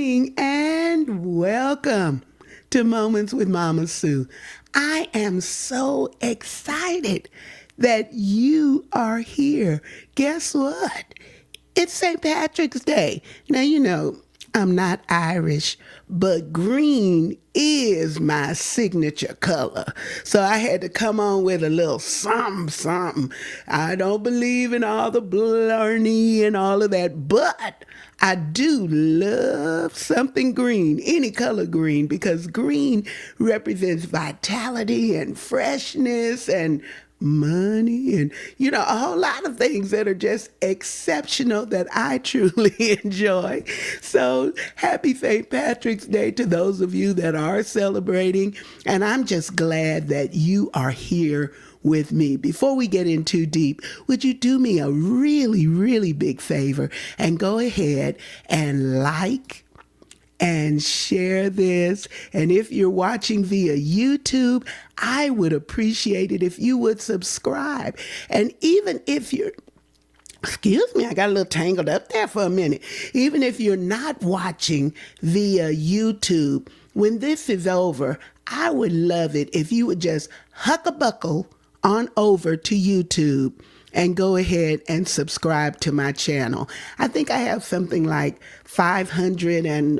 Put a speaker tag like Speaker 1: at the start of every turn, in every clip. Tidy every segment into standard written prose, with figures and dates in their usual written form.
Speaker 1: morning and welcome to Moments with Mama Sue. I am so excited that you are here. Guess what? It's St. Patrick's Day. Now, I'm not Irish, but green is my signature color. So I had to come on with a little something. I don't believe in all the blarney and all of that, but I do love something green, any color green, because green represents vitality and freshness and money and a whole lot of things that are just exceptional that I truly enjoy. So happy St. Patrick's Day to those of you that are celebrating, and I'm just glad that you are here with me. Before we get in too deep, would you do me a really, really big favor and go ahead and like and share this? And if you're watching via YouTube, I would appreciate it if you would subscribe. And even if you're Excuse me, I got a little tangled up there for a minute. Even if you're not watching via YouTube, when this is over, I would love it if you would just huck-a-buckle on over to YouTube and go ahead and subscribe to my channel. I think I have something like 500 and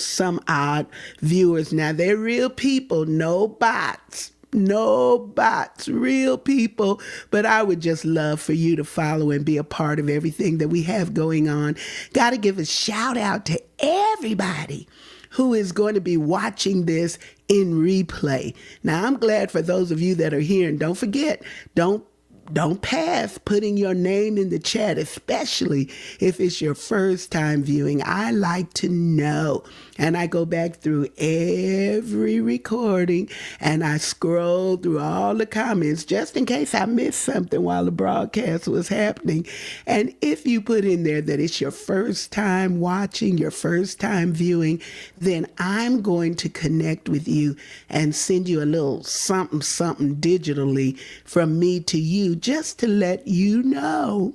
Speaker 1: some odd viewers now. They're real people, no bots. No bots, real people. But I would just love for you to follow and be a part of everything that we have going on. Got to give a shout out to everybody who is going to be watching this in replay. Now, I'm glad for those of you that are here. And don't forget, don't pass putting your name in the chat, especially if it's your first time viewing. I like to know. And I go back through every recording and I scroll through all the comments just in case I missed something while the broadcast was happening. And if you put in there that it's your first time watching, your first time viewing, then I'm going to connect with you and send you a little something digitally from me to you, just to let you know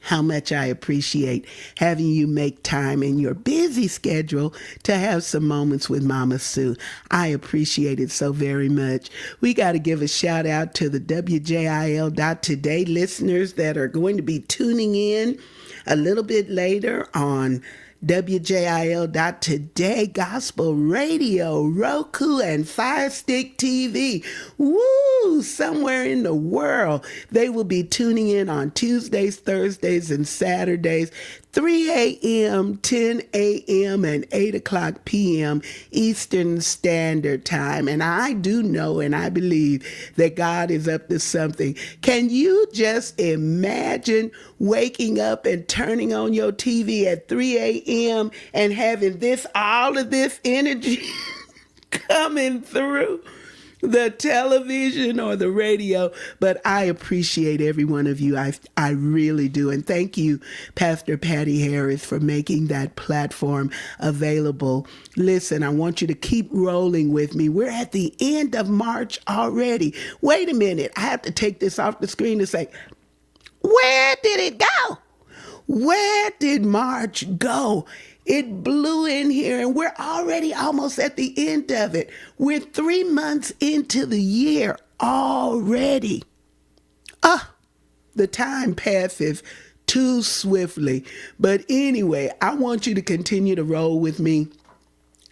Speaker 1: how much I appreciate having you make time in your busy schedule to have some moments with Mama Sue. I appreciate it so very much. We got to give a shout out to the WJIL.today listeners that are going to be tuning in a little bit later on WJIL.today Gospel Radio, Roku, and Fire Stick TV. Woo! Somewhere in the world, they will be tuning in on Tuesdays, Thursdays, and Saturdays, 3 a.m., 10 a.m., and 8 o'clock p.m. Eastern Standard Time. And I do know and I believe that God is up to something. Can you just imagine waking up and turning on your TV at 3 a.m. and having all of this energy coming through the television or the radio? But I appreciate every one of you. I really do. And thank you, Pastor Patty Harris, for making that platform available. Listen, I want you to keep rolling with me. We're at the end of March already. Wait a minute. I have to take this off the screen and say, where did it go? Where did March go? It blew in here and we're already almost at the end of it. We're 3 months into the year already. The time passes too swiftly. But anyway, I want you to continue to roll with me.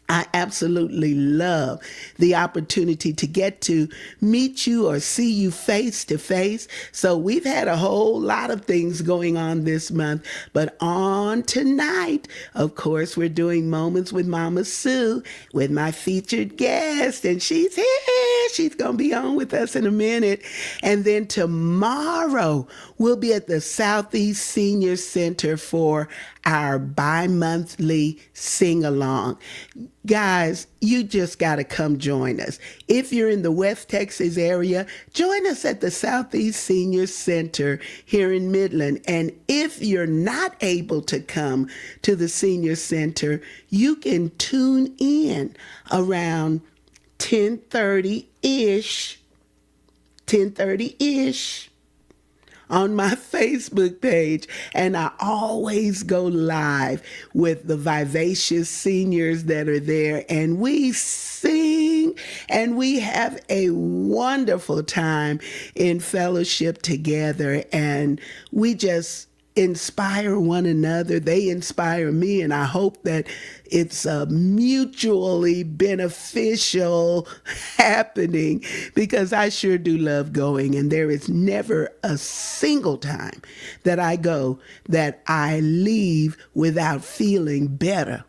Speaker 1: I absolutely love the opportunity to get to meet you or see you face to face. So we've had a whole lot of things going on this month, but on tonight, of course, we're doing Moments with Mama Sue with my featured guest, and she's here. She's going to be on with us in a minute. And then tomorrow, we'll be at the Southeast Senior Center for our bi-monthly sing-along. Guys, you just got to come join us. If you're in the West Texas area, join us at the Southeast Senior Center here in Midland. And if you're not able to come to the Senior Center, you can tune in around 10:30-ish on my Facebook page, and I always go live with the vivacious seniors that are there, and we sing and we have a wonderful time in fellowship together, and we just inspire one another. They inspire me, and I hope that it's a mutually beneficial happening, because I sure do love going, and there is never a single time that I go that I leave without feeling better.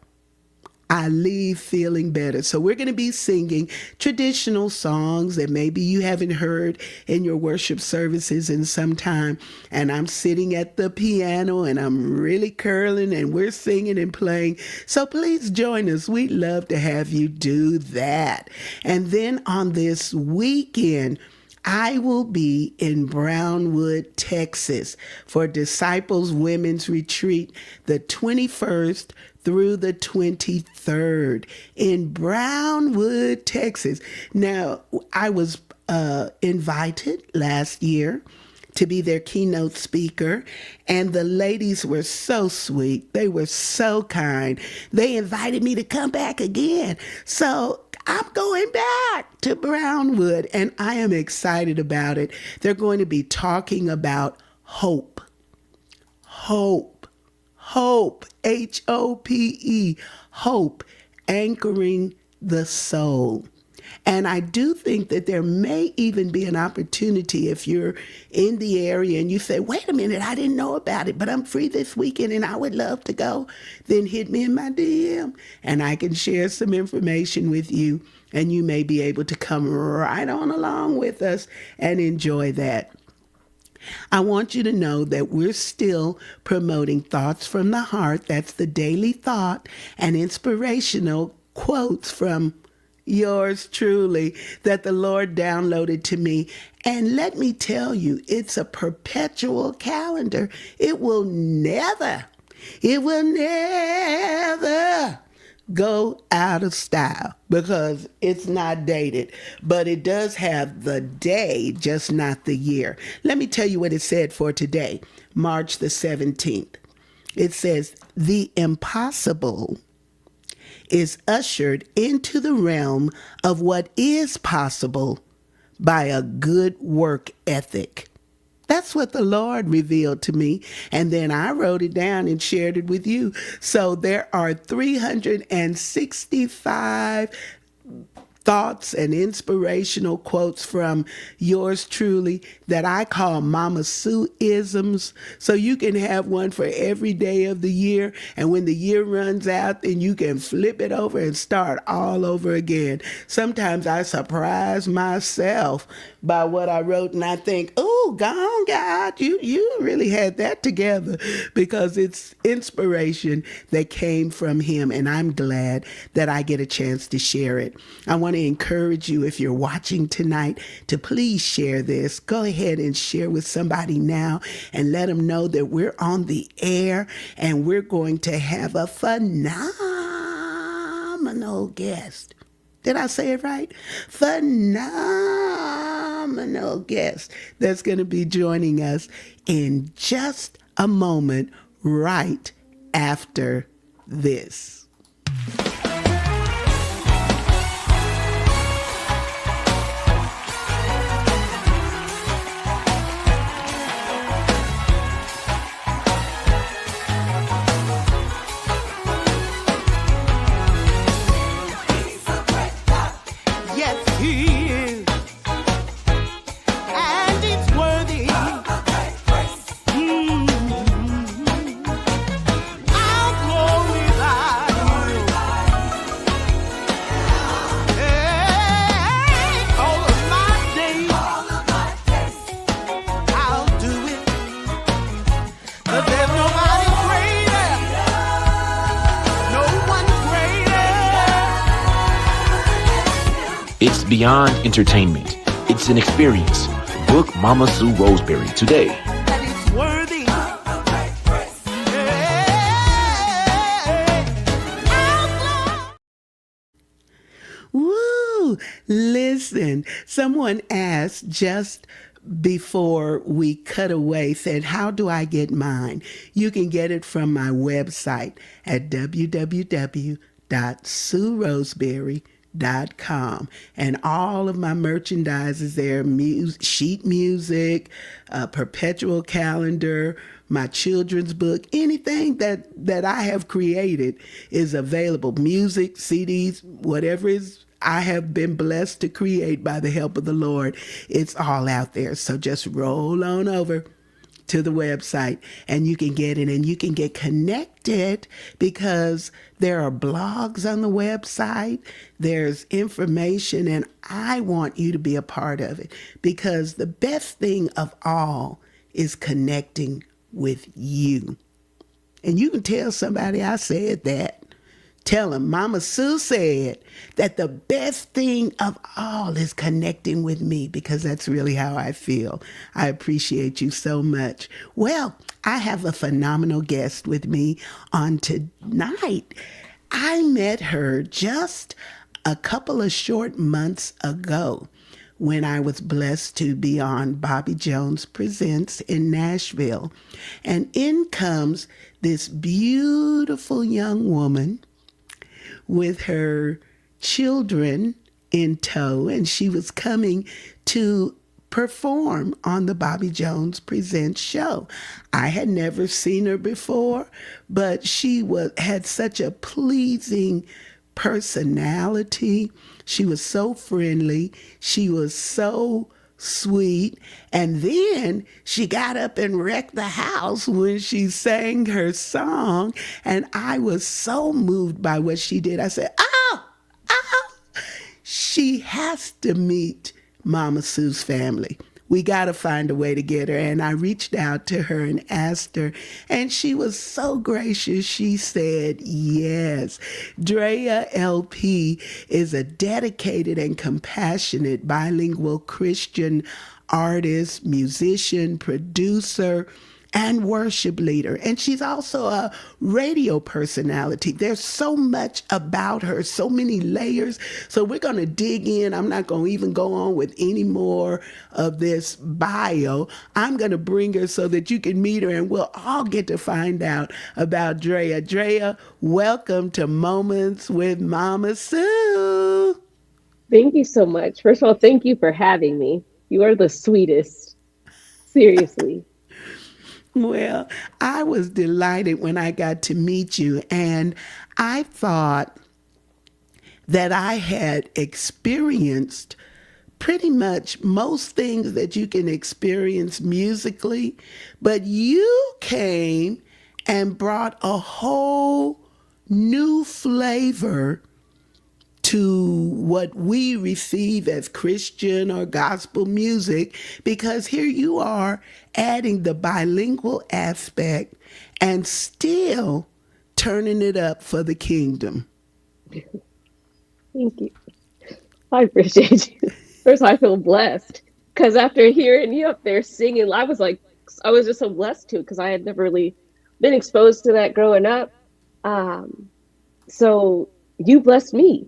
Speaker 1: I leave feeling better. So we're going to be singing traditional songs that maybe you haven't heard in your worship services in some time. And I'm sitting at the piano and I'm really curling and we're singing and playing. So please join us. We'd love to have you do that. And then on this weekend, I will be in Brownwood, Texas for Disciples Women's Retreat, the 21st through the 23rd in Brownwood, Texas. Now, I was invited last year to be their keynote speaker, and the ladies were so sweet. They were so kind. They invited me to come back again. So I'm going back to Brownwood, and I am excited about it. They're going to be talking about hope. Hope. Hope. Hope. Hope. Anchoring the soul. And I do think that there may even be an opportunity if you're in the area and you say, wait a minute, I didn't know about it, but I'm free this weekend and I would love to go. Then hit me in my DM and I can share some information with you, and you may be able to come right on along with us and enjoy that. I want you to know that we're still promoting Thoughts from the Heart. That's the daily thought and inspirational quotes from yours truly that the Lord downloaded to me. And let me tell you, it's a perpetual calendar. It will never go out of style because it's not dated, but it does have the day, just not the year. Let me tell you what it said for today, March the 17th. It says, the impossible is ushered into the realm of what is possible by a good work ethic. That's what the Lord revealed to me. And then I wrote it down and shared it with you. So there are 365 thoughts and inspirational quotes from yours truly that I call Mama Sue-isms. So you can have one for every day of the year. And when the year runs out, then you can flip it over and start all over again. Sometimes I surprise myself by what I wrote and I think, oh, gone, God, you really had that together, because it's inspiration that came from him. And I'm glad that I get a chance to share it. I want to encourage you, if you're watching tonight, to please share this. Go ahead and share with somebody now and let them know that we're on the air and we're going to have a phenomenal guest. Did I say it right? Phenomenal guest that's going to be joining us in just a moment right after this.
Speaker 2: It's beyond entertainment. It's an experience. Book Mama Sue Roseberry today.
Speaker 1: That it's worthy. Woo! Listen, someone asked just before we cut away said, how do I get mine? You can get it from my website at www.sueroseberry.com. And all of my merchandise is there, sheet music, perpetual calendar, my children's book, anything that I have created is available. Music, CDs, whatever is I have been blessed to create by the help of the Lord. It's all out there. So just roll on over to the website and you can get it, and you can get connected because there are blogs on the website. There's information, and I want you to be a part of it because the best thing of all is connecting with you. And you can tell somebody I said that. Tell them Mama Sue said that the best thing of all is connecting with me, because that's really how I feel. I appreciate you so much. Well, I have a phenomenal guest with me on tonight. I met her just a couple of short months ago when I was blessed to be on Bobby Jones Presents in Nashville. And in comes this beautiful young woman with her children in tow, and she was coming to perform on the Bobby Jones Presents show. I had never seen her before, but she had such a pleasing personality. She was so friendly. She was so sweet. And then she got up and wrecked the house when she sang her song. And I was so moved by what she did. I said, oh, she has to meet Mama Sue's family. We got to find a way to get her. And I reached out to her and asked her, and she was so gracious. She said yes. Drea LP is a dedicated and compassionate bilingual Christian artist, musician, producer, and worship leader. And she's also a radio personality. There's so much about her, so many layers. So we're going to dig in. I'm not going to even go on with any more of this bio. I'm going to bring her so that you can meet her and we'll all get to find out about Drea. Drea, welcome to Moments with Mama Sue.
Speaker 3: Thank you so much. First of all, thank you for having me. You are the sweetest. Seriously.
Speaker 1: Well, I was delighted when I got to meet you, and I thought that I had experienced pretty much most things that you can experience musically, but you came and brought a whole new flavor to what we receive as Christian or gospel music, because here you are adding the bilingual aspect and still turning it up for the kingdom.
Speaker 3: Thank you. I appreciate you. First, I feel blessed because after hearing you up there singing, I was just so blessed too because I had never really been exposed to that growing up. So you blessed me.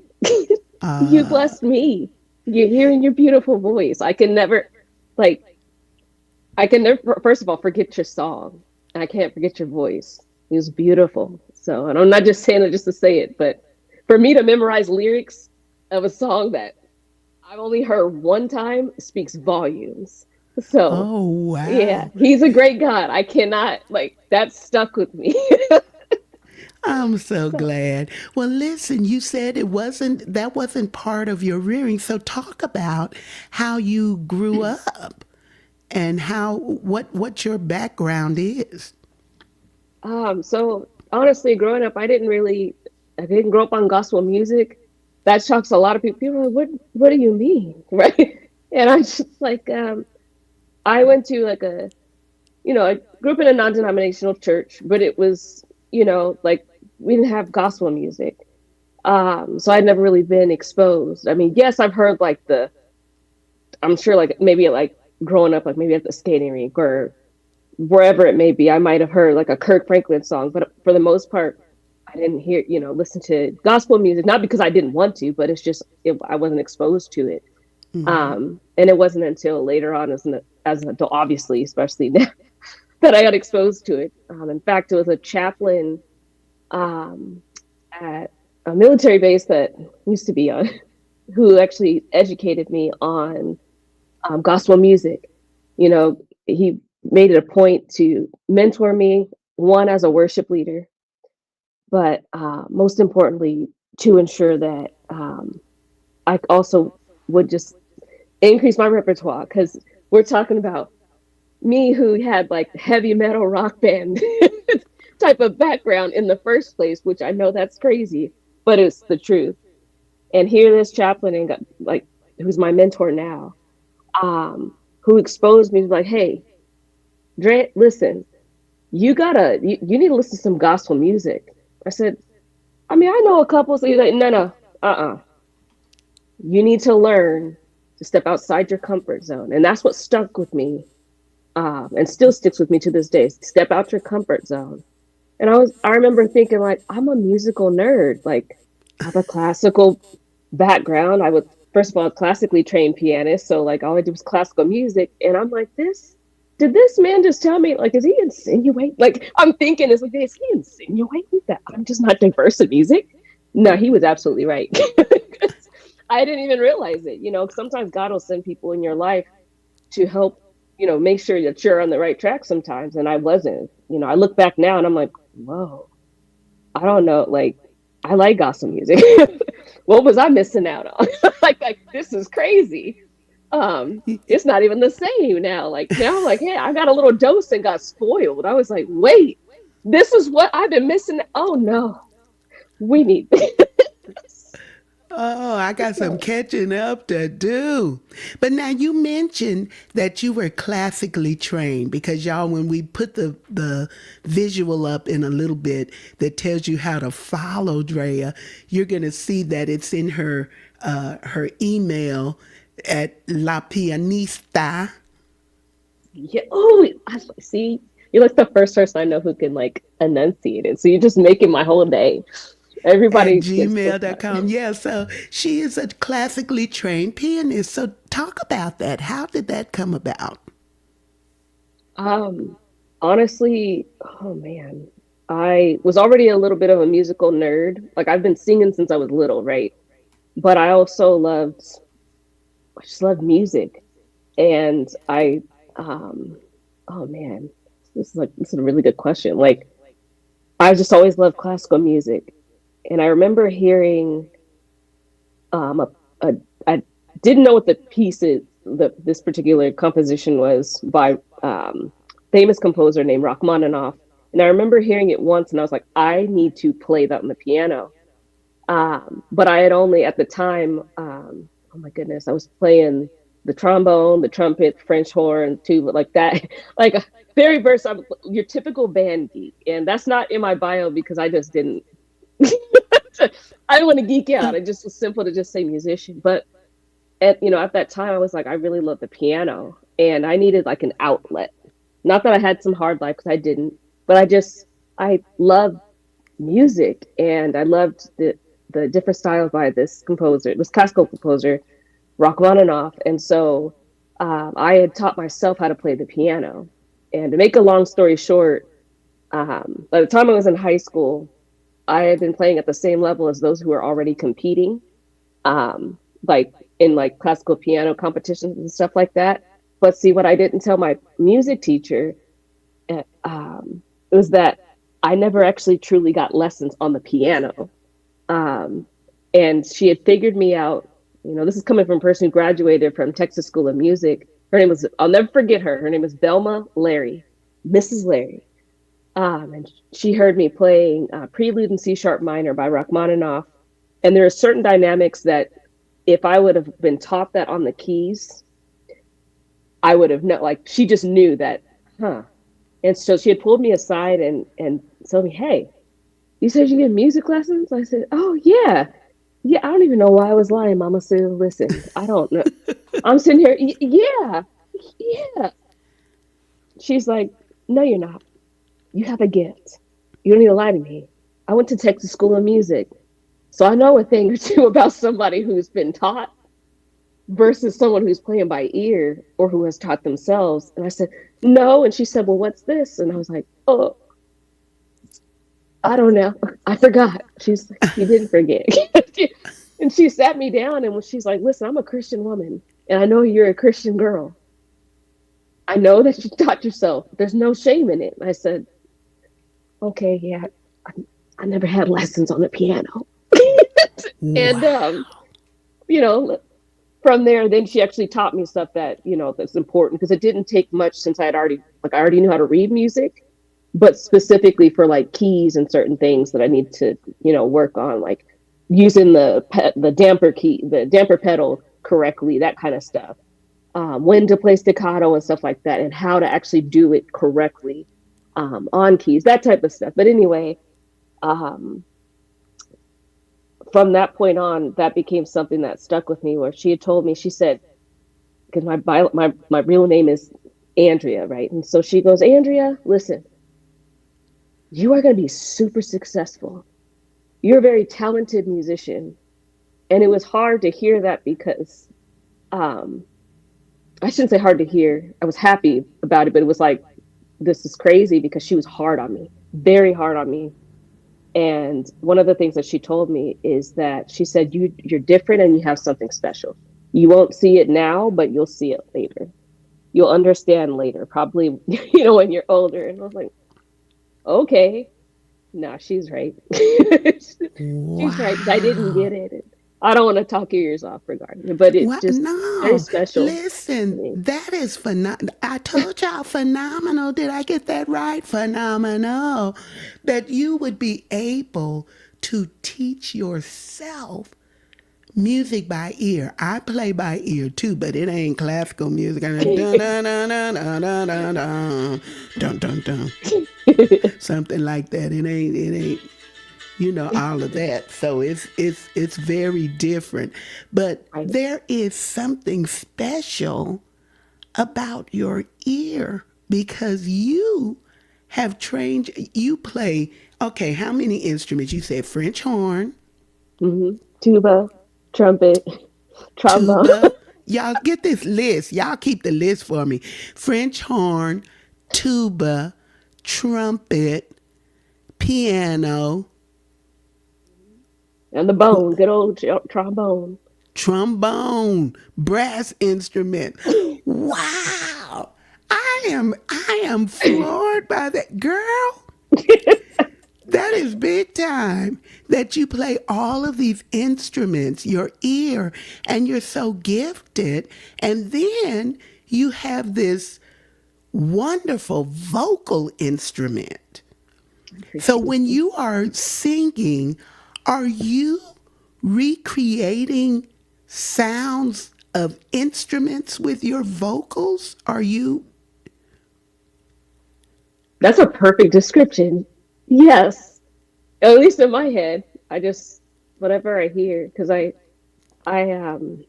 Speaker 3: You blessed me. You're hearing your beautiful voice. I can never, first of all, forget your song. I can't forget your voice. It was beautiful. So, and I'm not just saying it just to say it, but for me to memorize lyrics of a song that I've only heard one time speaks volumes. So,
Speaker 1: oh, wow.
Speaker 3: Yeah, he's a great God. I cannot, that stuck with me.
Speaker 1: I'm so glad. Well, listen, you said that wasn't part of your rearing. So talk about how you grew up and what your background is.
Speaker 3: So honestly, growing up, I didn't grow up on gospel music. That shocks a lot of people. People are like, what do you mean? Right. And I'm just I went to I grew up in a non-denominational church, but it was, we didn't have gospel music. So I'd never really been exposed. I mean, yes, I've heard I'm sure maybe growing up, maybe at the skating rink or wherever it may be, I might have heard a Kirk Franklin song, but for the most part, I didn't hear, listen to gospel music, not because I didn't want to, but it's just, I wasn't exposed to it. And it wasn't until later on as an adult, obviously, especially now, that I got exposed to it. In fact, it was a chaplain um, at a military base that used to be on, who actually educated me on gospel music. You know, he made it a point to mentor me, one as a worship leader, but most importantly, to ensure that I also would just increase my repertoire because we're talking about me who had like heavy metal rock band type of background in the first place, which I know that's crazy, but it's the truth. And here this chaplain and got like who's my mentor now, who exposed me to like, hey, Dre, listen, you need to listen to some gospel music. I said, I mean, I know a couple. So he's like, no, no, you need to learn to step outside your comfort zone. And that's what stuck with me, and still sticks with me to this day. Step out your comfort zone. And I remember thinking like, I'm a musical nerd. Like I have a classical background. I was, first of all, a classically trained pianist. So like all I did was classical music. And I'm like, did this man just tell me, like, is he insinuating? Like, I'm thinking, is like, is he insinuating that I'm just not diverse in music? No, he was absolutely right. I didn't even realize it. You know, sometimes God will send people in your life to help, you know, make sure that you're on the right track sometimes. And I wasn't. You know, I look back now and I'm like, whoa, I don't know. Like, I like gospel music. What was I missing out on? Like this is crazy. It's not even the same now. Like now I'm like, hey, I got a little dose and got spoiled. I was like, wait, this is what I've been missing. Oh no, we need this.
Speaker 1: Oh, I got some
Speaker 3: So,
Speaker 1: catching up to do. But now you mentioned that you were classically trained because y'all, when we put the visual up in a little bit that tells you how to follow Drea, you're gonna see that it's in her email at La Pianista.
Speaker 3: yeah. Oh, I see. You're like the first person I know who can like enunciate it. So you're just making my whole day.
Speaker 1: At
Speaker 3: Everybody gets so
Speaker 1: gmail.com.
Speaker 3: proud.
Speaker 1: Yeah, so she is a classically trained pianist. So talk about that. How did that come about?
Speaker 3: Um, Honestly, oh man, I was already a little bit of a musical nerd. Like I've been singing since I was little, right? But I just loved music, and um, oh man, this is a really good question. Like I just always loved classical music, and I remember hearing um a, a I didn't know what the piece is, this particular composition was by famous composer named Rachmaninoff. And I remember hearing it once and I was like, I need to play that on the piano. But I had only at the time, oh my goodness, I was playing the trombone, the trumpet, French horn, tuba, like that, like very versatile, your typical band geek. And that's not in my bio because I just didn't. I didn't want to geek out. It just was simple to just say musician. But at that time, I was like, I really love the piano, and I needed like an outlet. Not that I had some hard life because I didn't, but I loved music, and I loved the different styles by this classical composer, Rachmaninoff, and so I had taught myself how to play the piano. And to make a long story short, by the time I was in high school, I had been playing at the same level as those who were already competing, like in like classical piano competitions and stuff like that. But see, what I didn't tell my music teacher was that I never actually truly got lessons on the piano. Um, and she had figured me out. You know, this is coming from a person who graduated from Texas School of Music. Her name was, I'll never forget her. Her name was Velma Larry, Mrs. Larry. And she heard me playing Prelude in C sharp minor by Rachmaninoff. And there are certain dynamics that if I would have been taught that on the keys, I would have known, like, she just knew that, huh. And so she had pulled me aside and told me, hey, you said you get music lessons? I said, oh, yeah. Yeah, I don't even know why I was lying, Mama Sue. Listen, I don't know. I'm sitting here, yeah, yeah. She's like, no, you're not. You have a gift. You don't need to lie to me. I went to Texas School of Music, so I know a thing or two about somebody who's been taught. versus someone who's playing by ear or who has taught themselves. And I said, no. And she said, well, what's this? And I was like, oh, I don't know. I forgot. She's like, you didn't forget. And she sat me down and she's like, listen, I'm a Christian woman and I know you're a Christian girl. I know that you taught yourself. There's no shame in it. And I said, okay, yeah, I, I never had lessons on the piano. And,
Speaker 1: Wow.
Speaker 3: you know, from there, then she actually taught me stuff that, that's important because it didn't take much since I already knew how to read music, but specifically for like keys and certain things that I need to, work on, like using the damper pedal correctly, that kind of stuff. When to play staccato and stuff like that, and how to actually do it correctly on keys, that type of stuff. But anyway, um, from that point on, that became something that stuck with me. Where she had told me, she said, because my real name is Andrea, right? And so she goes, Andrea, listen, you are going to be super successful. You're a very talented musician, and it was hard to hear that because um, I shouldn't say hard to hear. I was happy about it, but it was like, this is crazy because she was hard on me, very hard on me. And one of the things that she told me is that she said, you're different and you have something special. You won't see it now, but you'll see it later. You'll understand later, probably, when you're older. And I was like, okay, no, she's right. She's right. 'Cause I didn't
Speaker 1: Wow.
Speaker 3: get it. I don't want to talk your ears off regarding it, but it's
Speaker 1: What?
Speaker 3: just very
Speaker 1: No.
Speaker 3: special to
Speaker 1: Listen,
Speaker 3: me.
Speaker 1: that is phenomenal. I told y'all phenomenal. Did I get that right? Phenomenal. That you would be able to teach yourself music by ear. I play by ear too, but it ain't classical music. I dun dun dun dun dun dun dun dun dun dun dun, something like that. It ain't all of that. So it's very different. But
Speaker 3: Right.
Speaker 1: there is something special about your ear because you play, okay, how many instruments? You said French horn,
Speaker 3: Tuba, trumpet, trombone.
Speaker 1: tuba. Y'all get this list. Y'all keep the list for me. French horn, tuba, trumpet, piano,
Speaker 3: And the bone, good old trombone.
Speaker 1: trombone, brass instrument. Wow. I am floored by that, girl. That is big time that you play all of these instruments, your ear, and you're so gifted. And then you have this wonderful vocal instrument. So
Speaker 3: Appreciate
Speaker 1: when
Speaker 3: you.
Speaker 1: you are singing, are you recreating sounds of instruments with your vocals? Are you?
Speaker 3: That's a perfect description. Yes, at least in my head. I just whatever I hear because I I'm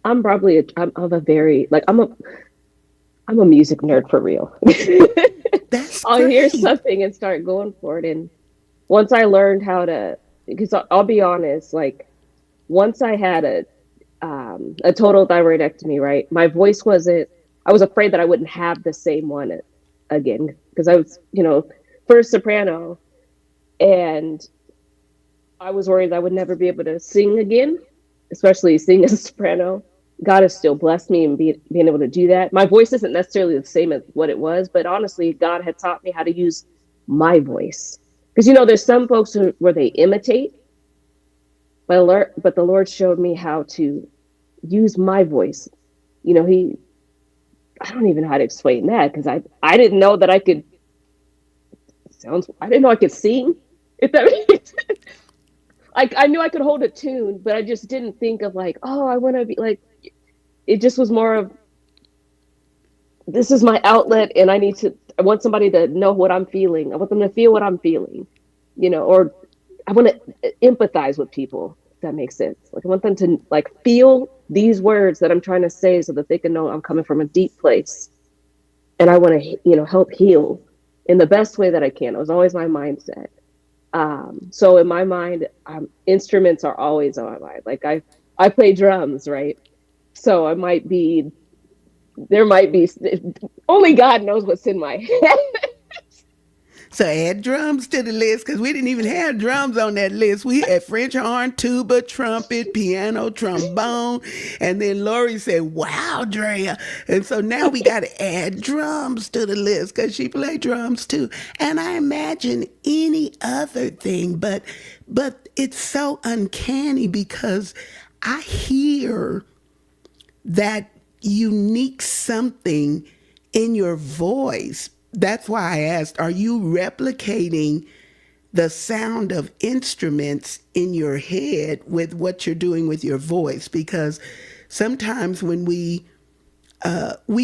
Speaker 3: a very like I'm a music nerd for real.
Speaker 1: That's
Speaker 3: I'll hear
Speaker 1: great.
Speaker 3: something and start going for it, and once I learned how to, because I'll be honest, like once I had a total thyroidectomy, right? My voice wasn't. I was afraid that I wouldn't have the same one again because I was, first soprano, and I was worried I would never be able to sing again, especially sing as a soprano. God has still blessed me and being able to do that. My voice isn't necessarily the same as what it was, but honestly, God had taught me how to use my voice. Because there's some folks where they imitate, but the Lord showed me how to use my voice. He I don't even know how to explain that because I didn't know that I didn't know I could sing. If that makes I knew I could hold a tune, but I just didn't think of like, oh, I want to be like. It just was more of this is my outlet, and I want somebody to know what I'm feeling. I want them to feel what I'm feeling, or I want to empathize with people. If that makes sense. Like I want them to like feel these words that I'm trying to say, so that they can know I'm coming from a deep place, and I want to, help heal in the best way that I can. It was always my mindset. So in my mind, instruments are always on my mind. Like I play drums, right? So I might be, there might be, only God knows what's in my head.
Speaker 1: So add drums to the list because we didn't even have drums on that list. We had French horn, tuba, trumpet, piano, trombone, and then Lori said, "Wow, Drea!" And so now we got to add drums to the list because she played drums too. And I imagine any other thing, but it's so uncanny because I hear that unique something in your voice. That's why I asked, are you replicating the sound of instruments in your head with what you're doing with your voice? Because sometimes when we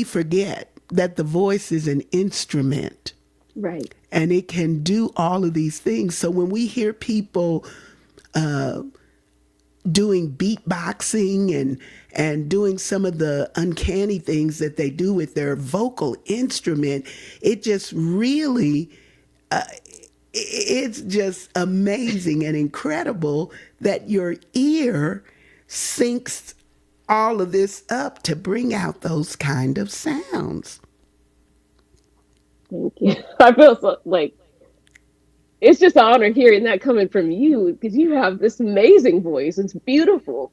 Speaker 1: forget that the voice is an instrument
Speaker 3: Right.
Speaker 1: and it can do all of these things. So when we hear people doing beatboxing and doing some of the uncanny things that they do with their vocal instrument, it just really it's just amazing and incredible that your ear syncs all of this up to bring out those kind of sounds.
Speaker 3: Thank you. I feel so like it's just an honor hearing that coming from you because you have this amazing voice. It's beautiful.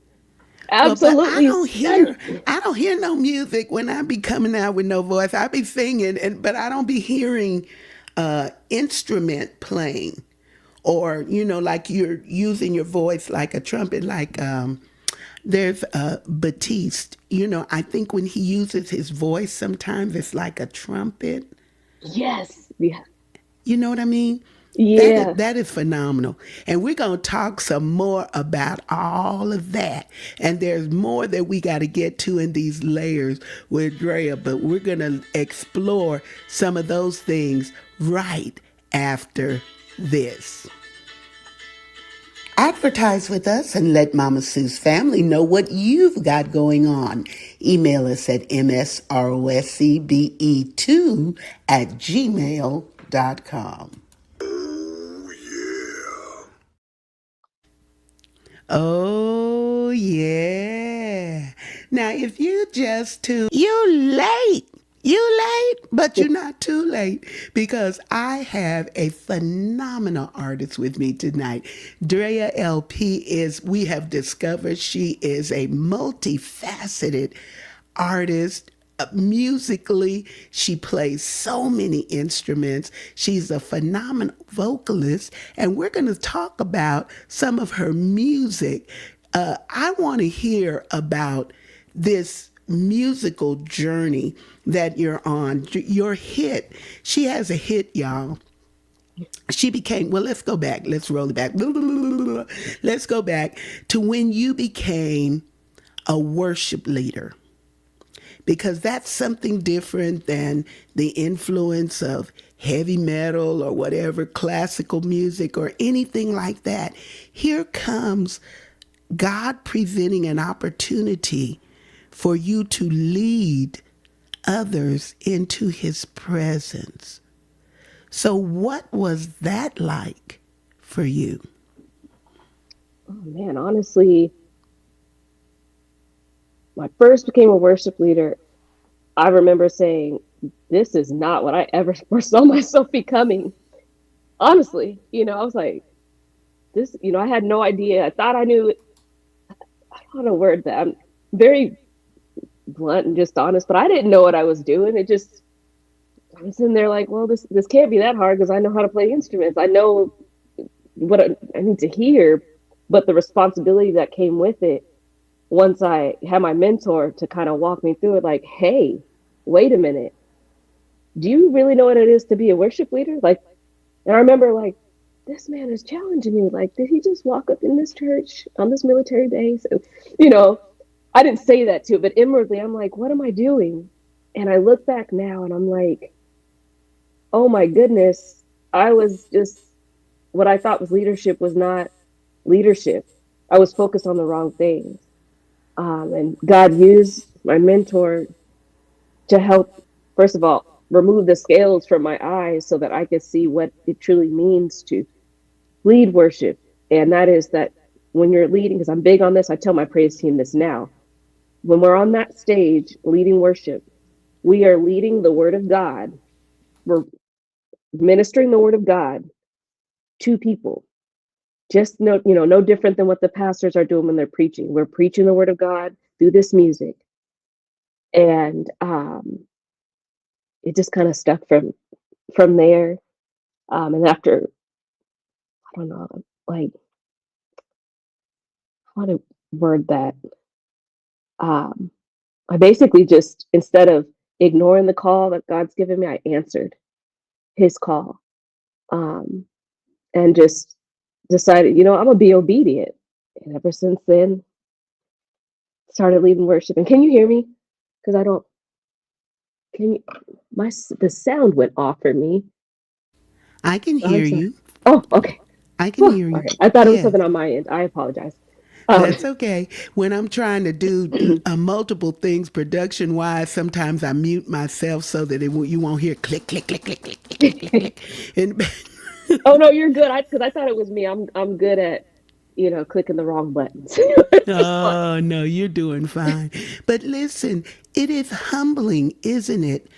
Speaker 1: Well, but
Speaker 3: Absolutely stunning.
Speaker 1: I don't hear no music when I be coming out with no voice. I be singing, but I don't be hearing instrument playing, or like you're using your voice like a trumpet. Like there's Batiste. I think when he uses his voice, sometimes it's like a trumpet.
Speaker 3: Yes. Yeah.
Speaker 1: You know what I mean?
Speaker 3: Yeah.
Speaker 1: That is phenomenal. And we're going to talk some more about all of that. And there's more that we got to get to in these layers with Drea, but we're going to explore some of those things right after this. Advertise with us and let Mama Sue's family know what you've got going on. Email us at msroscbe2 at gmail.com. Oh, yeah. Now, if you just you late. You late, but you're not too late because I have a phenomenal artist with me tonight. Drea LP we have discovered she is a multifaceted artist. Musically, she plays so many instruments. She's a phenomenal vocalist, and we're going to talk about some of her music. I want to hear about this musical journey that you're on. Your hit. She has a hit, y'all. She became, well, let's go back. Let's roll it back. Let's go back to when you became a worship leader, because that's something different than the influence of heavy metal or whatever, classical music or anything like that. Here comes God presenting an opportunity for you to lead others into his presence. So what was that like for you?
Speaker 3: Oh man, honestly, when I first became a worship leader, I remember saying, this is not what I ever foresaw myself becoming. Honestly, I was like, this, I had no idea. I thought I knew, I don't know word that I'm very blunt and just honest, but I didn't know what I was doing. I was in there like, well, this can't be that hard because I know how to play instruments. I know what I need to hear, but the responsibility that came with it, once I had my mentor to kind of walk me through it, like, hey, wait a minute, do you really know what it is to be a worship leader? Like, and I remember like, this man is challenging me. Like, did he just walk up in this church on this military base? And, you know, I didn't say that to it, but inwardly, I'm like, what am I doing? And I look back now and I'm like, oh my goodness, I was just, what I thought was leadership was not leadership. I was focused on the wrong things. And God used my mentor to help, first of all, remove the scales from my eyes so that I could see what it truly means to lead worship. And that is that when you're leading, because I'm big on this, I tell my praise team this now. When we're on that stage leading worship, we are leading the word of God. We're ministering the word of God to people. Just no different than what the pastors are doing when they're preaching. We're preaching the word of God through this music. And it just kind of stuck from there. And after, I don't know, like, how to word that. Um, I basically just, instead of ignoring the call that God's given me, I answered his call, um, and just decided, I'm gonna be obedient. And ever since then, started leading worship. And can you hear me? Because I don't. Can you? The sound went off for me.
Speaker 1: I can
Speaker 3: I'm
Speaker 1: hear
Speaker 3: sorry.
Speaker 1: you.
Speaker 3: Oh, okay.
Speaker 1: I can
Speaker 3: Whew,
Speaker 1: hear you.
Speaker 3: okay. I thought it was
Speaker 1: Yes.
Speaker 3: something on my end. I apologize. Um,
Speaker 1: That's okay. When I'm trying to do multiple things production wise, sometimes I mute myself so that you won't hear click, click, click, click, click, click, click, click, click. And
Speaker 3: oh no, you're good. Because I thought it was me. I'm good at clicking the wrong buttons. It's fine.
Speaker 1: oh, no, you're doing fine. But listen, it is humbling, isn't it,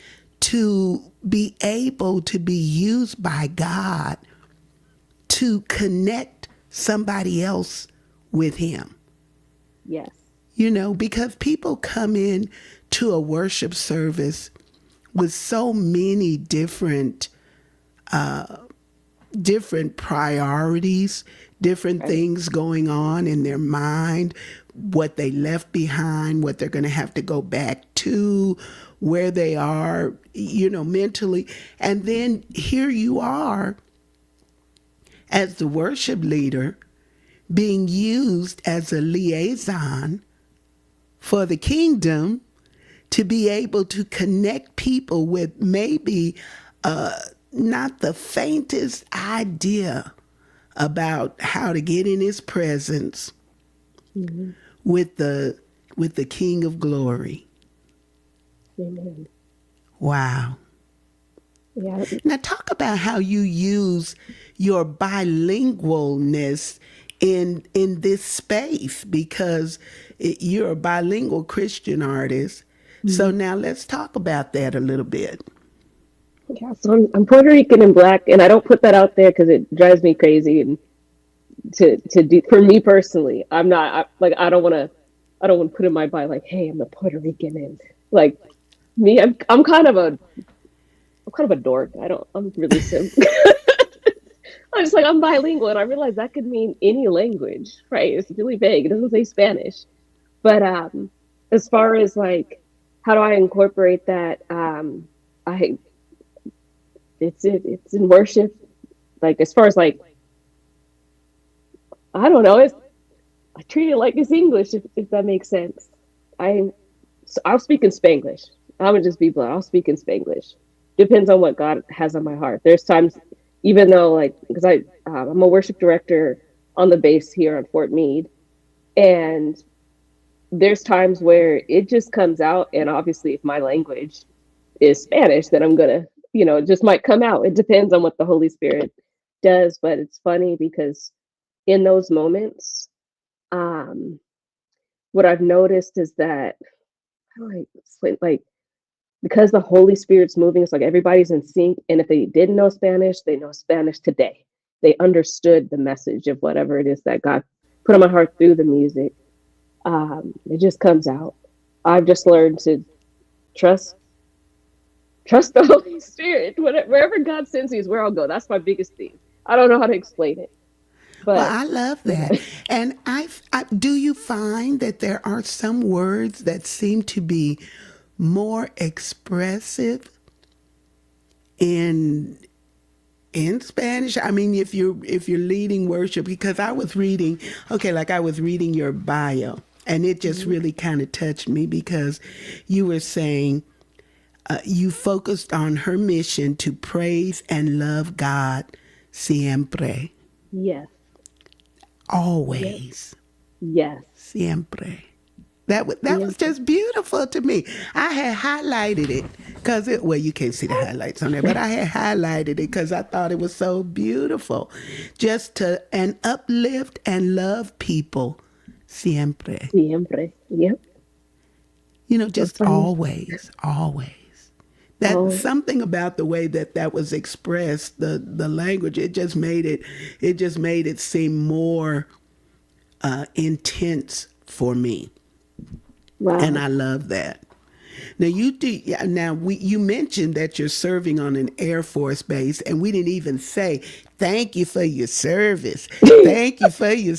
Speaker 1: to be able to be used by God to connect somebody else with Him.
Speaker 3: Yes.
Speaker 1: Because people come in to a worship service with so many different priorities, different
Speaker 3: Right.
Speaker 1: things going on in their mind, what they left behind, what they're going to have to go back to, where they are, mentally. And then here you are as the worship leader being used as a liaison for the kingdom to be able to connect people with maybe not the faintest idea about how to get in his presence
Speaker 3: Mm-hmm.
Speaker 1: with the King of Glory.
Speaker 3: Amen.
Speaker 1: Wow.
Speaker 3: Yeah.
Speaker 1: Now talk about how you use your bilingualness in this space, because you're a bilingual Christian artist. So
Speaker 3: Mhm.
Speaker 1: now let's talk about that a little bit.
Speaker 3: Yeah. So I'm Puerto Rican and black, and I don't put that out there because it drives me crazy. And to do for me personally, I'm not like I don't want to put in my bio like, hey, I'm a Puerto Rican, and like me, I'm kind of a dork. I'm really simple. I'm just like, I'm bilingual, and I realize that could mean any language, right? It's really vague. It doesn't say Spanish. But as far as like, how do I incorporate that? I it's in worship. Like as far as like, I don't know. I treat it like it's English, if that makes sense. I I'll speak in Spanglish. I'm gonna just be blunt. I'll speak in Spanglish. Depends on what God has on my heart. There's times, even though like because I'm a worship director on the base here on Fort Meade, and there's times where it just comes out, and obviously if my language is Spanish, then I'm gonna it just might come out. It depends on what the Holy Spirit does, but it's funny because in those moments, um, what I've noticed is that how do I explain, like because the Holy Spirit's moving, it's like everybody's in sync. And if they didn't know Spanish, they know Spanish today. They understood the message of whatever it is that God put on my heart through the music. It just comes out. I've just learned to trust trust the Holy Spirit. Wherever God sends me is where I'll go. That's my biggest thing. I don't know how to explain it,
Speaker 1: Well,
Speaker 3: but
Speaker 1: I love
Speaker 3: yeah.
Speaker 1: that. And do you find that there are some words that seem to be more expressive in in Spanish? I mean, if you're leading worship, because I was reading your bio, and it just
Speaker 3: Mhm.
Speaker 1: really kind of touched me because you were saying you focused on her mission to praise and love God siempre,
Speaker 3: Yes. Yep.
Speaker 1: always,
Speaker 3: Yes.
Speaker 1: siempre. That was
Speaker 3: Siempre.
Speaker 1: just beautiful to me. I had highlighted it because well, you can't see the highlights on there, but I had highlighted it because I thought it was so beautiful, just to and uplift and love people, siempre.
Speaker 3: Siempre. Yep. So
Speaker 1: Just
Speaker 3: funny.
Speaker 1: always, always. That
Speaker 3: Oh,
Speaker 1: something about the way that was expressed, the language, it just made it seem more intense for me, and
Speaker 3: wow.
Speaker 1: I love that. Now you do. Yeah, now you mentioned that you're serving on an Air Force base, and we didn't even say thank you for your service. Thank you for your.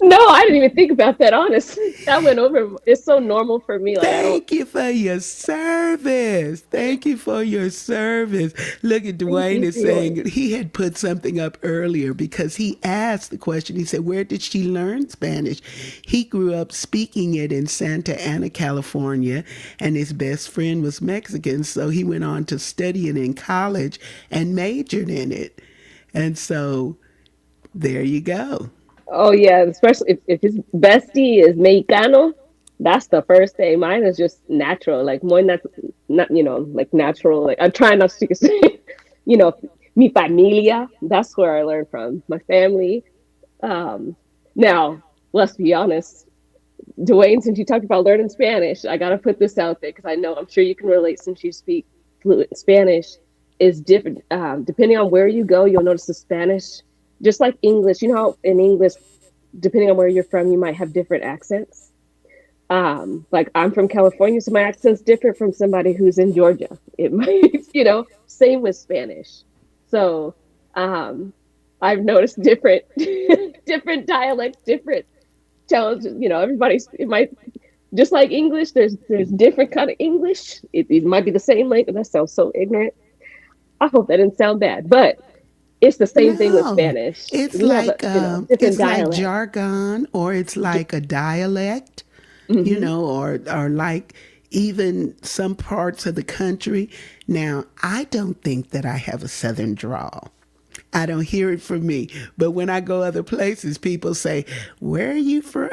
Speaker 3: No, I didn't even think about that, honestly. That went over. It's so normal for me. Like, I don't.
Speaker 1: Thank you for your service. Thank you for your service. Look at
Speaker 3: Thank
Speaker 1: Dwayne
Speaker 3: you
Speaker 1: is
Speaker 3: for yours.
Speaker 1: saying he had put something up earlier because he asked the question. He said, "Where did she learn Spanish?" He grew up speaking it in Santa Ana, California, and his best friend was Mexican, so he went on to study it in college and majored in it. And so there you go.
Speaker 3: Oh, yeah. Especially if his bestie is Mexicano, that's the first thing. Mine is just natural. Like, more not, like natural. Like, I'm trying not to say, you know, mi familia. That's where I learned from. My family. Um, Now, let's be honest. Dwayne, since you talked about learning Spanish, I got to put this out there because I know I'm sure you can relate since you speak fluent Spanish. Is different depending on where you go. You'll notice the Spanish, just like English. You know how in English, depending on where you're from, you might have different accents. Like I'm from California, so my accent's different from somebody who's in Georgia. It might, same with Spanish. So um, I've noticed different different dialects, different challenges. Everybody's it might just like English. There's different kind of English. It might be the same language. That sounds so ignorant. I hope that didn't sound bad, but it's the same thing with
Speaker 1: No,
Speaker 3: Spanish. We have a different
Speaker 1: it's like
Speaker 3: dialect.
Speaker 1: jargon, or it's like a dialect,
Speaker 3: Mm-hmm.
Speaker 1: or like even some parts of the country. Now, I don't think that I have a southern drawl. I don't hear it from me, but when I go other places, people say, "Where are you from?"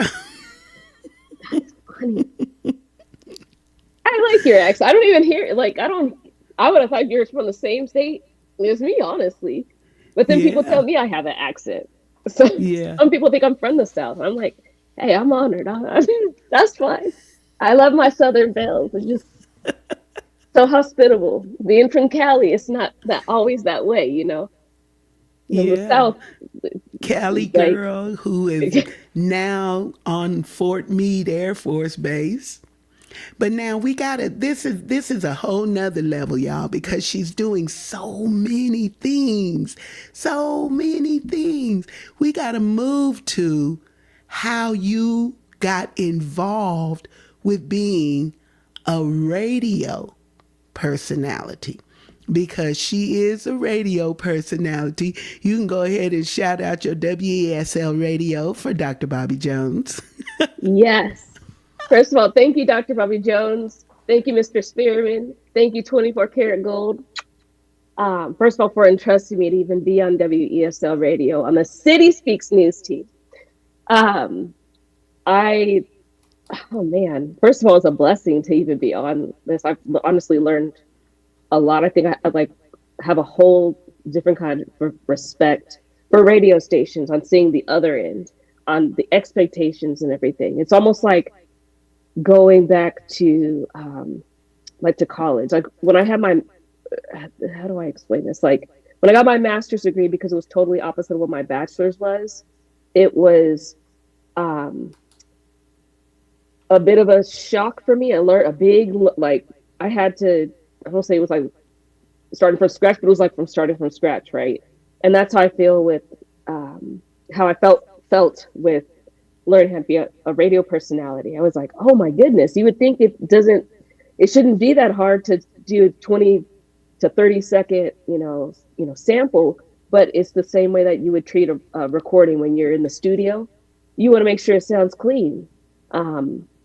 Speaker 3: Funny. I like your accent. I don't even hear it. Like I don't. I would have thought you're from the same state as me, honestly. But then people tell
Speaker 1: Yeah,
Speaker 3: me I have an accent. So
Speaker 1: yeah.
Speaker 3: some people think I'm from the South. I'm like, hey, I'm honored. That's fine. I love my Southern belles. It's just so hospitable. Being from Cali, it's not that always that way, The
Speaker 1: Yeah.
Speaker 3: South,
Speaker 1: Cali
Speaker 3: like,
Speaker 1: girl who is now on Fort Meade Air Force Base. But now we gotta this is a whole nother level, y'all, because she's doing so many things. So many things. We gotta move to how you got involved with being a radio personality, because she is a radio personality. You can go ahead and shout out your WESL radio for Dr. Bobby Jones.
Speaker 3: yes. First of all, thank you, Dr. Bobby Jones. Thank you, Mr. Spearman. Thank you, 24 Karat Gold. First of all, for entrusting me to even be on WESL radio on the City Speaks News team. Um, I, oh man, first of all, it's a blessing to even be on this. I've honestly learned a lot. I think I like have a whole different kind of respect for radio stations on seeing the other end, on the expectations and everything. It's almost like going back to like to college. Like when I had my how do I explain this? Like when I got my master's degree, because it was totally opposite of what my bachelor's was, it was um, a bit of a shock for me. I learned a big, like, I had to, I don't say it was like starting from scratch, but it was like from starting from scratch, right? And that's how I feel with how I felt with learning how to be a radio personality. I was like, oh my goodness, you would think it shouldn't be that hard to do 20 to 30-second, sample, but it's the same way that you would treat a recording when you're in the studio. You want to make sure it sounds clean.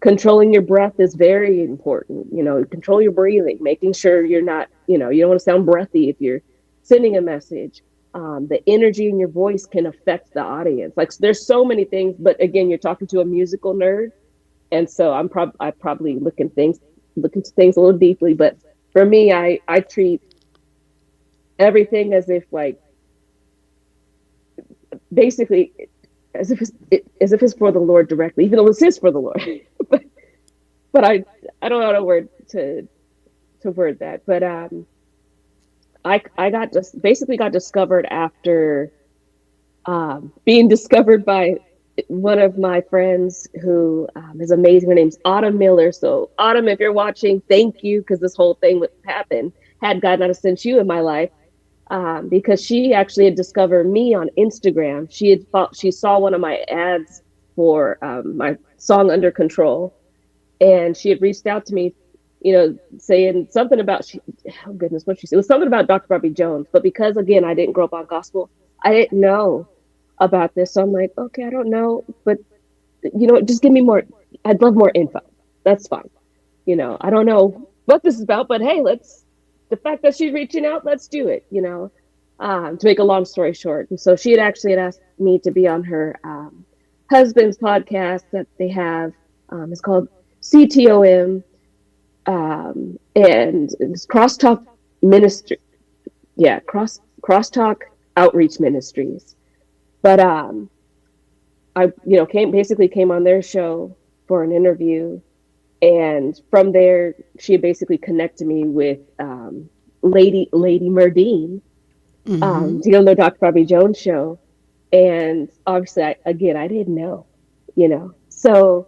Speaker 3: Controlling your breath is very important. Control your breathing, making sure you're not, you don't want to sound breathy if you're sending a message. The energy in your voice can affect the audience. Like there's so many things, but again, you're talking to a musical nerd. And so I probably look into things a little deeply. But for me, I treat everything as if like basically as if it's for the Lord directly, even though this is for the Lord. but but I don't know how to word that. But I got just basically got discovered after being discovered by one of my friends who is amazing. Her name's Autumn Miller. So Autumn, if you're watching, thank you, because this whole thing would happen had God not have sent you in my life. Because she actually had discovered me on Instagram. She saw one of my ads for my song Under Control, and she had reached out to me, saying something about oh goodness, what she said, it was something about Dr. Bobby Jones. But because again, I didn't grow up on gospel, I didn't know about this. So I'm like, okay, I don't know, but just give me more. I'd love more info. That's fine. I don't know what this is about, but hey, the fact that she's reaching out, let's do it, to make a long story short. And so she had asked me to be on her husband's podcast that they have. It's called CTOM, and it's Crosstalk Ministry. Yeah, Crosstalk Outreach Ministries. But I came on their show for an interview, and from there she basically connected me with Lady Murdine, the Dr. Bobby Jones show. And obviously, I didn't know, So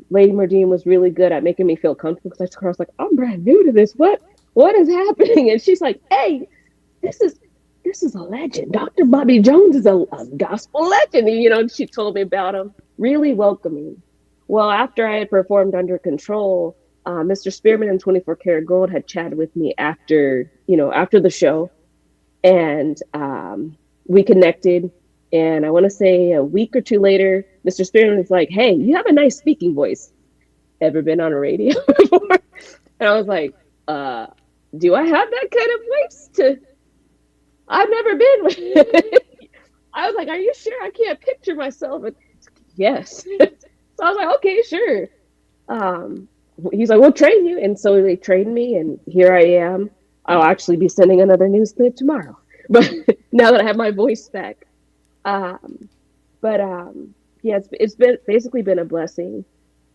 Speaker 3: Lady Murdine was really good at making me feel comfortable, because I told her, I was like, I'm brand new to this. What is happening? And she's like, hey, this is a legend. Dr. Bobby Jones is a gospel legend. And, she told me about him, really welcoming. Well, after I had performed Under Control, Mr. Spearman and 24 Karat Gold had chatted with me after the show, and we connected. And I want to say a week or two later, Mr. Spearman was like, hey, you have a nice speaking voice. Ever been on a radio before? And I was like, do I have that kind of voice? I've never been. I was like, are you sure? I can't picture myself. And yes. So I was like, okay, sure. He's like, we'll train you. And so they trained me, and here I am. I'll actually be sending another news clip tomorrow. But now that I have my voice back. Yeah, it's basically been a blessing.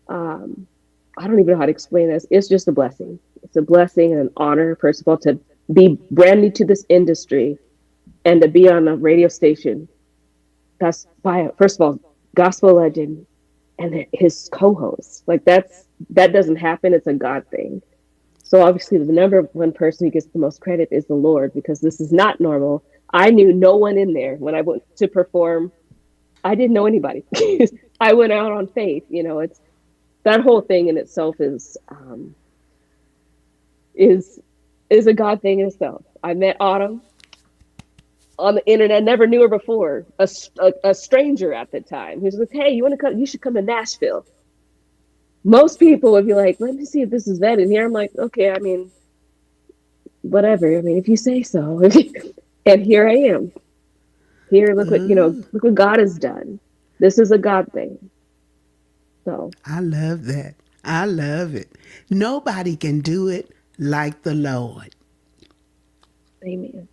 Speaker 3: I don't even know how to explain this. It's just a blessing. It's a blessing and an honor, first of all, to be brand new to this industry and to be on a radio station that's by, first of all, gospel legend and his co-host. Like that doesn't happen. It's a God thing. So obviously the number one person who gets the most credit is the Lord, because this is not normal. I knew no one in there when I went to perform. I didn't know anybody. I went out on faith. It's that whole thing in itself is a God thing in itself. I met Autumn on the internet, never knew her before, a stranger at the time. He was like, hey, you want to come? You should come to Nashville. Most people would be like, let me see if this is vetted here. I'm like, okay, I mean, whatever. I mean, if you say so. And here I am. Here, look what God has done. This is a God thing. So
Speaker 1: I love that. I love it. Nobody can do it like the Lord.
Speaker 3: amen.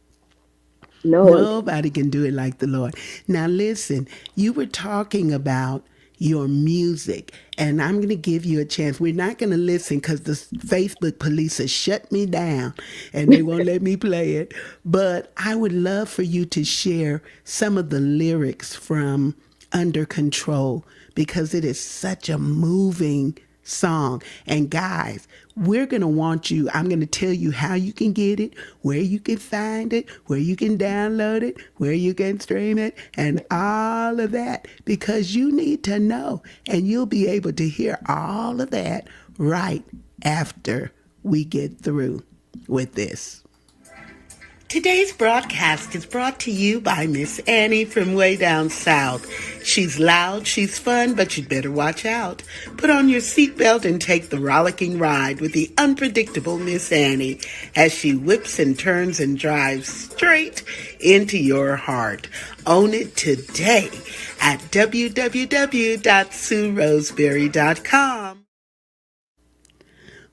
Speaker 3: No one can.
Speaker 1: Nobody can do it like the Lord. Now, listen, you were talking about your music, and I'm going to give you a chance. We're not going to listen because the Facebook police has shut me down and they won't let me play it. But I would love for you to share some of the lyrics from Under Control, because it is such a moving song. And guys, we're going to want you, I'm going to tell you how you can get it, where you can find it, where you can download it, where you can stream it, and all of that, because you need to know, and you'll be able to hear all of that right after we get through with this. Today's broadcast is brought to you by Miss Annie from way down south. She's loud, she's fun, but you'd better watch out. Put on your seatbelt and take the rollicking ride with the unpredictable Miss Annie as she whips and turns and drives straight into your heart. Own it today at www.sueroseberry.com.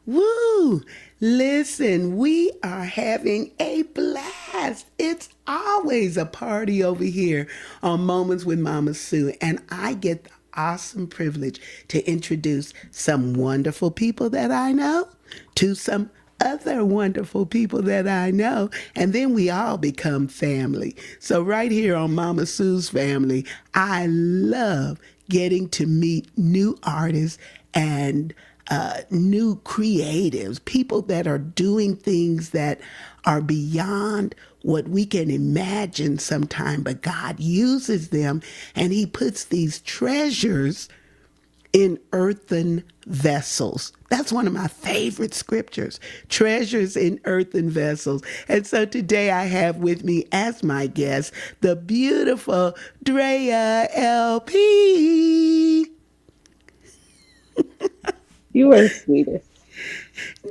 Speaker 1: Woo! Listen, we are having a blast. It's always a party over here on Moments with Mama Sue, and I get the awesome privilege to introduce some wonderful people that I know to some other wonderful people that I know, and then we all become family. So right here on Mama Sue's Family, I love getting to meet new artists and new creatives, people that are doing things that are beyond what we can imagine sometime, but God uses them and He puts these treasures in earthen vessels. That's one of my favorite scriptures, treasures in earthen vessels. And so today I have with me as my guest the beautiful Drea LP.
Speaker 3: You are the sweetest.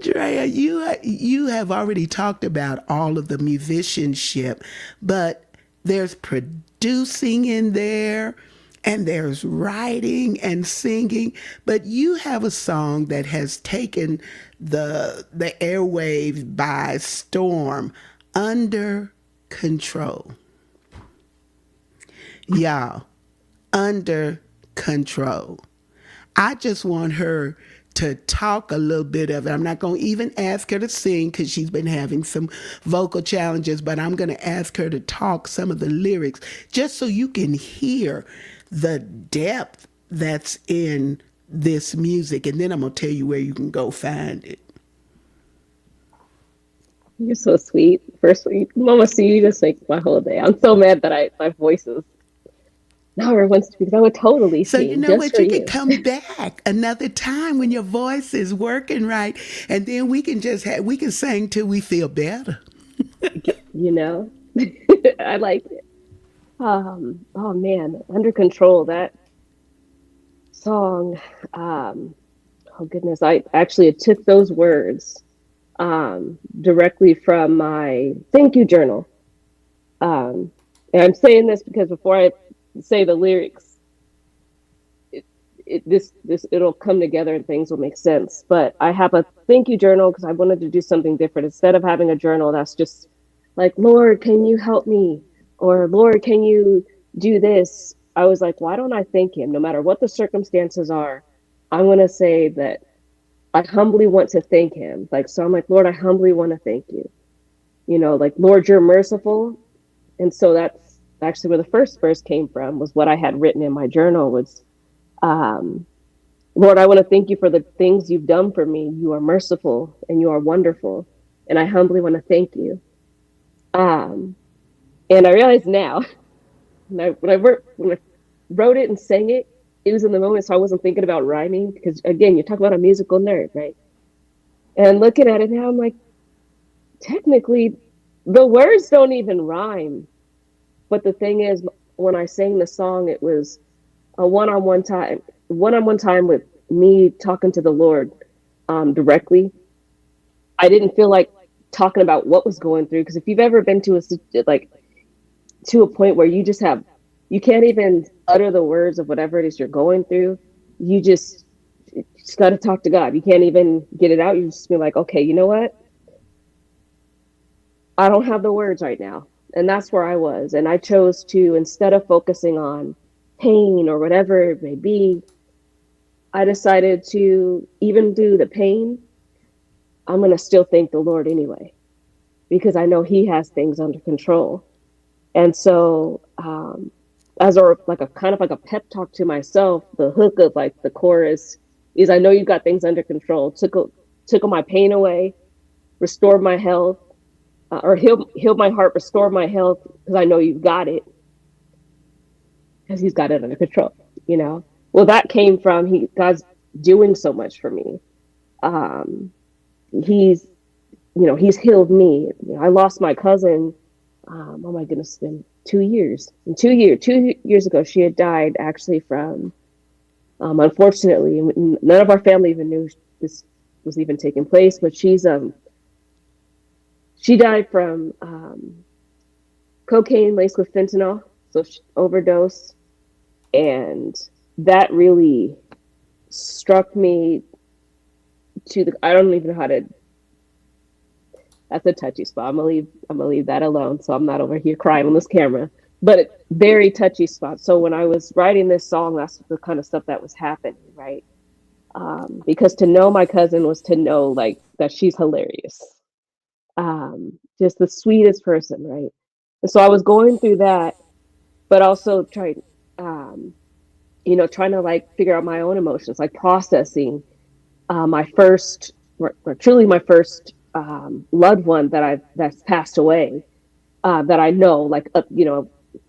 Speaker 1: Drea, you have already talked about all of the musicianship, but there's producing in there, and there's writing and singing. But you have a song that has taken the airwaves by storm, Under Control. Y'all, Under Control. I just want her to talk a little bit of it. I'm not going to even ask her to sing because she's been having some vocal challenges, but I'm going to ask her to talk some of the lyrics just so you can hear the depth that's in this music. And then I'm going to tell you where you can go find it.
Speaker 3: You're so sweet. First, Mama Sue, you just make my whole day. I'm so mad that my voice is now where it wants to be, because I would totally
Speaker 1: So
Speaker 3: sing
Speaker 1: you know
Speaker 3: just
Speaker 1: what?
Speaker 3: for
Speaker 1: You
Speaker 3: you.
Speaker 1: can come back another time when your voice is working right, and then we can we can sing till we feel better.
Speaker 3: You know, I like it. Oh man, Under Control. That song. Oh goodness, I actually took those words directly from my thank you journal. And I'm saying this because before I say the lyrics, it'll come together and things will make sense. But I have a thank you journal because I wanted to do something different. Instead of having a journal that's just like, Lord, can you help me? Or Lord, can you do this? I was like, why don't I thank him? No matter what the circumstances are, I'm going to say that I humbly want to thank him. Like, so I'm like, Lord, I humbly want to thank you. You know, like, Lord, you're merciful. And so that's actually where the first verse came from, was what I had written in my journal was, um, Lord, I want to thank you for the things you've done for me. You are merciful and you are wonderful. And I humbly want to thank you. Um, and I realize now, when I wrote it and sang it, it was in the moment, so I wasn't thinking about rhyming. Because again, you talk about a musical nerd, right? And looking at it now, I'm like, technically, the words don't even rhyme. But the thing is, when I sang the song, it was a one-on-one time with me talking to the Lord directly. I didn't feel like talking about what was going through, because if you've ever been to a point where you can't even utter the words of whatever it is you're going through, you just got to talk to God. You can't even get it out. You just be like, okay, you know what? I don't have the words right now. And that's where I was. And I chose to, instead of focusing on pain or whatever it may be, I decided to, even through the pain, I'm going to still thank the Lord anyway, because I know he has things under control. And so, as a like a kind of like a pep talk to myself, the hook of like the chorus is, I know you've got things under control. Took my pain away, restored my health, or healed my heart, restored my health, because I know you've got it, because he's got it under control. You know, well, that came from God's doing so much for me. Um, he's he's healed me. I lost my cousin. Oh my goodness, it's been 2 years. In 2 years, 2 years ago, she had died actually from, unfortunately, none of our family even knew this was even taking place. But she died from cocaine laced with fentanyl, so she overdosed, and that really struck me to the. I don't even know how to. That's a touchy spot. I'm gonna leave that alone, so I'm not over here crying on this camera. But very touchy spot. So when I was writing this song, that's the kind of stuff that was happening, right? Because to know my cousin was to know like that she's hilarious, just the sweetest person, right? And so I was going through that, but also um, trying to like figure out my own emotions, like processing my first, or truly my first loved one that's passed away, that I know, like,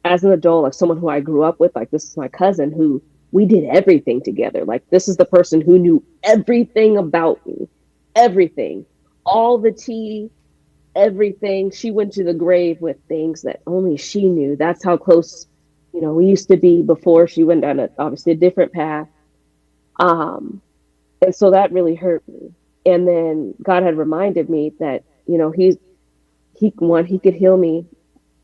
Speaker 3: as an adult, like someone who I grew up with, like this is my cousin who we did everything together. Like this is the person who knew everything about me, everything, all the tea, everything. She went to the grave with things that only she knew. That's how close, we used to be before she went down obviously a different path. Um, and so that really hurt me. And then God had reminded me that, he could heal me,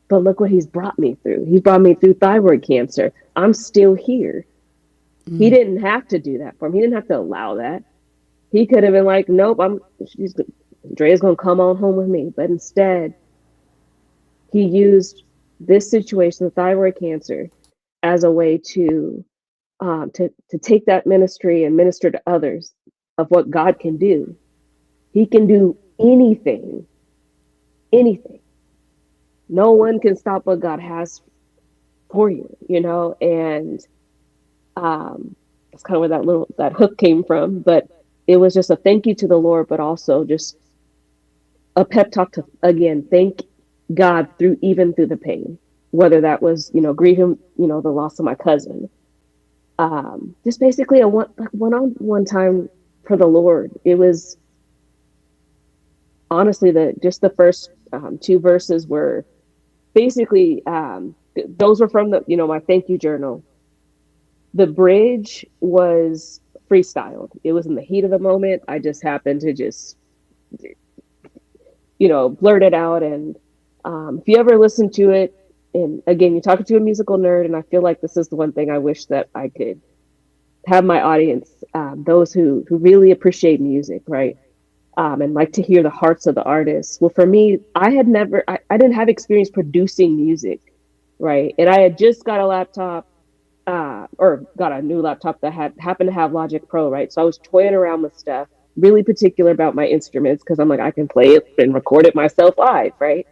Speaker 3: but look what he's brought me through. He brought me through thyroid cancer. I'm still here. He didn't have to do that for me. He didn't have to allow that. He could have been like, nope, Drea's gonna come on home with me. But instead, he used this situation, the thyroid cancer, as a way to take that ministry and minister to others of what God can do. He can do anything, anything. No one can stop what God has for you, and that's kind of where that hook came from. But it was just a thank you to the Lord, but also just a pep talk to again thank God through the pain, whether that was grieving the loss of my cousin, just basically a one time for the Lord. It was honestly the first two verses were basically those were from the my thank you journal. The bridge was freestyled. It was in the heat of the moment. I just happened to just blurt it out. And if you ever listen to it, and again, you're talking to a musical nerd, and I feel like this is the one thing I wish that I could have my audience, those who really appreciate music, right? And like to hear the hearts of the artists. Well, for me, I didn't have experience producing music, right? And I had just got a laptop, or got a new laptop that happened to have Logic Pro, right? So I was toying around with stuff, really particular about my instruments because I'm like, I can play it and record it myself live, right?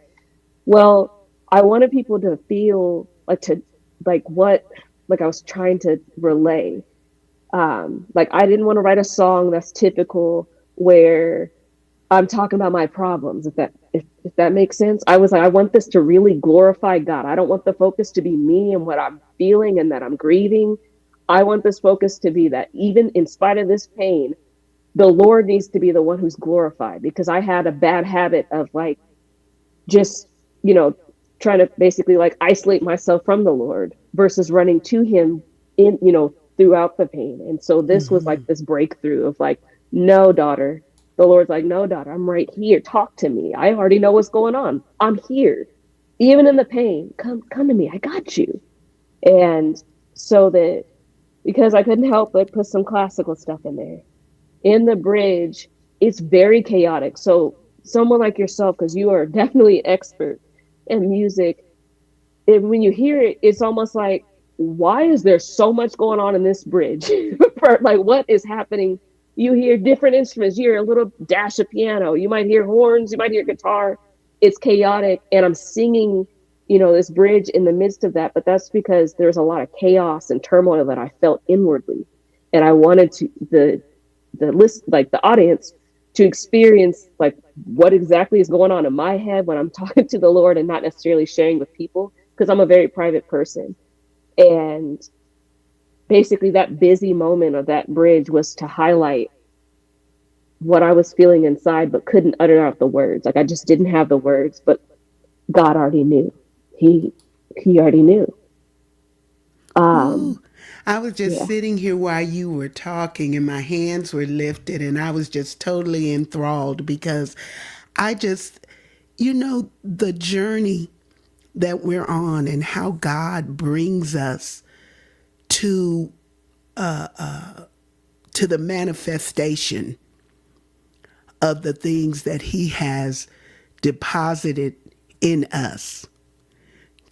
Speaker 3: Well, I wanted people to feel what I was trying to relay. Like I didn't want to write a song that's typical where I'm talking about my problems, if that makes sense. I was like, I want this to really glorify God. I don't want the focus to be me and what I'm feeling and that I'm grieving. I want this focus to be that even in spite of this pain, the Lord needs to be the one who's glorified, because I had a bad habit of like just, trying to basically like isolate myself from the Lord versus running to him in, throughout the pain. And so this was like this breakthrough of like, no, daughter. The Lord's like, no, daughter, I'm right here. Talk to me. I already know what's going on. I'm here. Even in the pain, come to me. I got you. And so that, because I couldn't help but put some classical stuff in there. In the bridge, it's very chaotic. So someone like yourself, because you are definitely expert in music, when you hear it, it's almost like, why is there so much going on in this bridge? Like, what is happening? You hear different instruments. You hear a little dash of piano. You might hear horns. You might hear guitar. It's chaotic. And I'm singing, this bridge in the midst of that. But that's because there's a lot of chaos and turmoil that I felt inwardly. And I wanted the audience to experience like what exactly is going on in my head when I'm talking to the Lord and not necessarily sharing with people, because I'm a very private person. And basically that busy moment of that bridge was to highlight what I was feeling inside, but couldn't utter out the words. Like I just didn't have the words, but God already knew. He he already knew.
Speaker 1: Ooh,
Speaker 3: Um,
Speaker 1: I was just
Speaker 3: yeah.
Speaker 1: sitting here while you were talking and my hands were lifted and I was just totally enthralled because I just, the journey that we're on and how God brings us to to the manifestation of the things that he has deposited in us,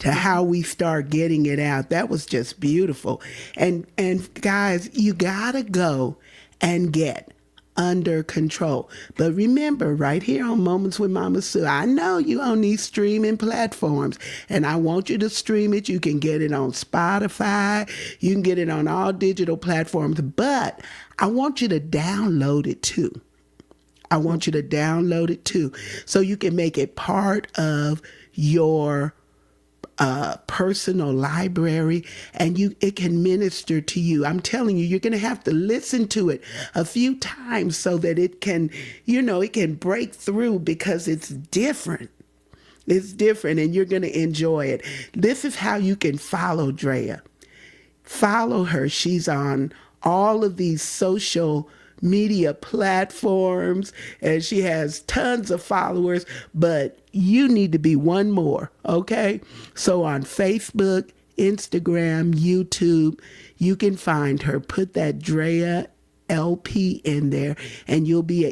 Speaker 1: to how we start getting it out. That was just beautiful. And guys, you gotta go and get under control. But remember, right here on Moments with Mama Sue, I know you on these streaming platforms, and I want you to stream it. You can get it on Spotify, you can get it on all digital platforms, but I want you to download it too. I want you to download it too, so you can make it part of your personal library, and it can minister to you. I'm telling you, you're going to have to listen to it a few times so that it can, it can break through because it's different. It's different, and you're going to enjoy it. This is how you can follow Drea. Follow her. She's on all of these social media platforms and she has tons of followers, but you need to be one more, okay? So on Facebook, Instagram, YouTube, you can find her. Put that Drea LP in there and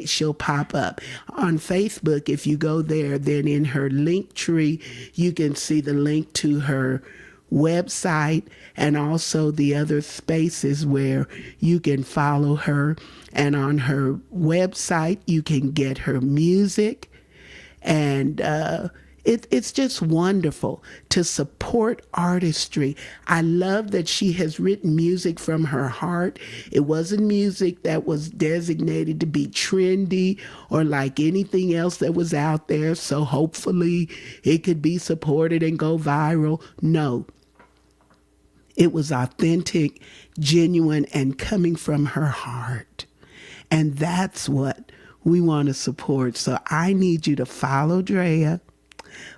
Speaker 1: she'll pop up. On Facebook, if you go there, then in her link tree, you can see the link to her website and also the other spaces where you can follow her. And on her website, you can get her music. And it's just wonderful to support artistry. I love that she has written music from her heart. It wasn't music that was designated to be trendy or like anything else that was out there. So hopefully it could be supported and go viral. No, it was authentic, genuine, and coming from her heart. And that's what we want to support. So I need you to follow Drea,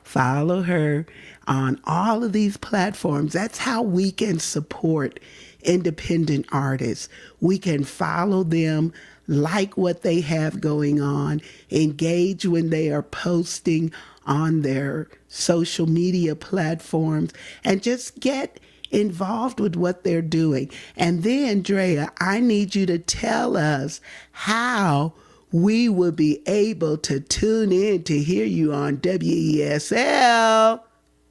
Speaker 1: follow her on all of these platforms. That's how we can support independent artists. We can follow them, like what they have going on, engage when they are posting on their social media platforms, and just get involved with what they're doing. And then, Drea, I need you to tell us how we will be able to tune in to hear you on WESL.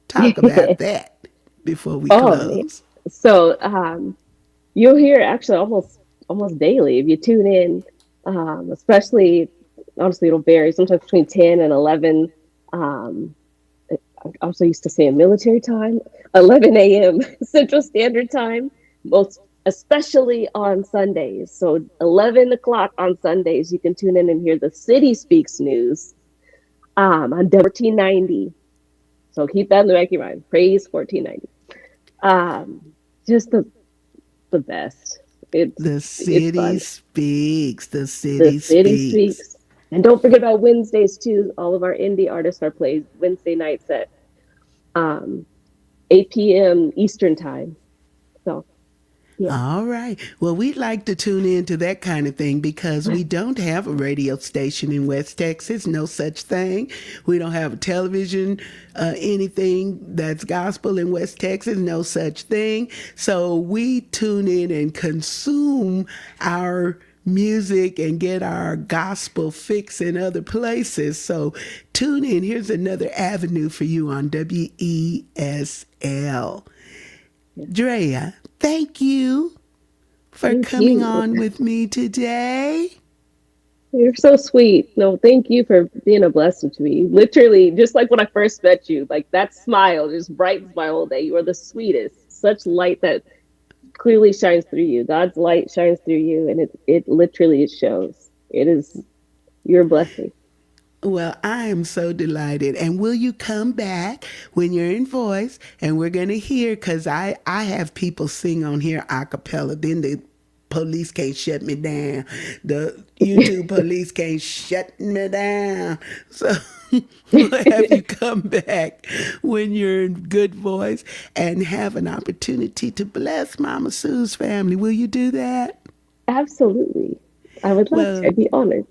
Speaker 1: Talk about that before we
Speaker 3: Oh man.
Speaker 1: close.
Speaker 3: So you'll hear it actually almost daily if you tune in. Especially honestly it'll vary sometimes between 10 and 11. I also used to say in military time, 11 a.m. Central Standard Time, most especially on Sundays. So 11 o'clock on Sundays, you can tune in and hear the City Speaks news on 1490. So keep that in the back of your mind. Praise 1490. Just the best.
Speaker 1: The
Speaker 3: It's
Speaker 1: city
Speaker 3: fun.
Speaker 1: speaks. The
Speaker 3: The
Speaker 1: city
Speaker 3: City
Speaker 1: speaks.
Speaker 3: Speaks. And don't forget about Wednesdays too. All of our indie artists are played Wednesday nights at um, 8 p.m. Eastern time. So, yeah.
Speaker 1: All right. Well, we'd like to tune in to that kind of thing because we don't have a radio station in West Texas. No such thing. We don't have a television, anything that's gospel in West Texas. No such thing. So we tune in and consume our music and get our gospel fix in other places. So tune in. Here's another avenue for you on WESL. Drea, thank you for
Speaker 3: Thank
Speaker 1: coming
Speaker 3: you.
Speaker 1: on with me today.
Speaker 3: You're so sweet. No, thank you for being a blessing to me. Literally, just like when I first met you, like that smile just brightens my whole day. You are the sweetest. Such light that clearly shines through you. God's light shines through you, and it literally it shows. It is your blessing.
Speaker 1: Well, I am so delighted. And will you come back when you're in voice and we're going to hear, because I have people sing on here a cappella. Then police can't shut me down. The YouTube police can't shut me down. So we'll have you come back when you're in good voice and have an opportunity to bless Mama Sue's family. Will you do that?
Speaker 3: Absolutely. I would love to.
Speaker 1: Well,
Speaker 3: I'd be honored.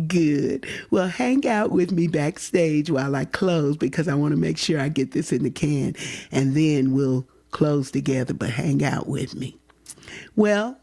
Speaker 1: good. Well, hang out with me backstage while I close because I want to make sure I get this in the can and then we'll close together, but hang out with me. Well,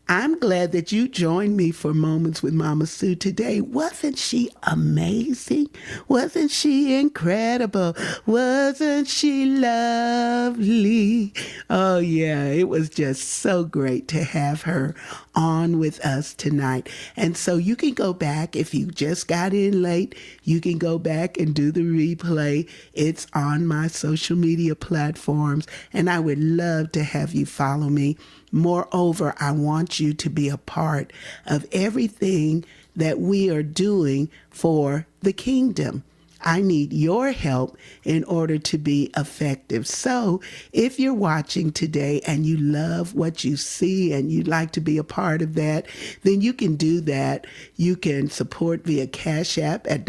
Speaker 1: I'm glad that you joined me for Moments with Mama Sue today. Wasn't she amazing? Wasn't she incredible? Wasn't she lovely? Oh, yeah, it was just so great to have her on with us tonight. And so you can go back, if you just got in late, you can go back and do the replay. It's on my social media platforms, and I would love to have you follow me. Moreover, I want you to be a part of everything that we are doing for the kingdom. I need your help in order to be effective. So if you're watching today and you love what you see and you'd like to be a part of that, then you can do that. You can support via Cash App at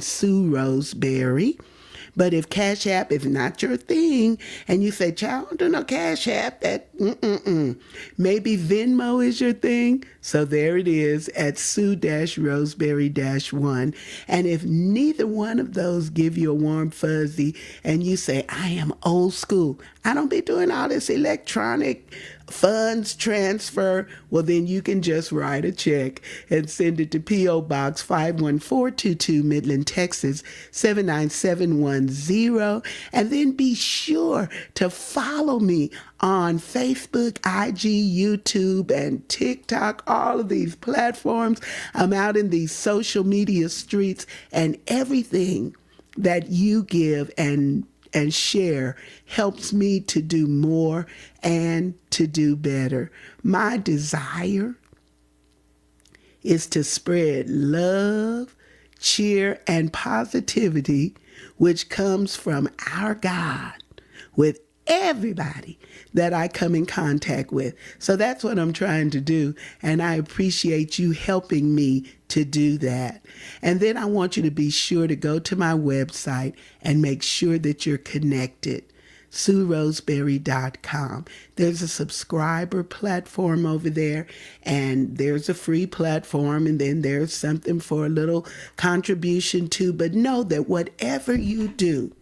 Speaker 1: $Sue Roseberry. But if Cash App is not your thing and you say, child, I don't do no Cash App, maybe Venmo is your thing. So there it is at Sue-Roseberry-1. And if neither one of those give you a warm fuzzy and you say, I am old school, I don't be doing all this electronic funds transfer, well, then you can just write a check and send it to P.O. Box 51422, Midland, Texas, 79710. And then be sure to follow me on Facebook, IG, YouTube, and TikTok, all of these platforms. I'm out in these social media streets, and everything that you give and share helps me to do more and to do better. My desire is to spread love, cheer, and positivity, which comes from our God, with everybody that I come in contact with. So that's what I'm trying to do, and I appreciate you helping me to do that. And then I want you to be sure to go to my website and make sure that you're connected. SueRoseberry.com. There's a subscriber platform over there, and there's a free platform, and then there's something for a little contribution too. But know that whatever you do,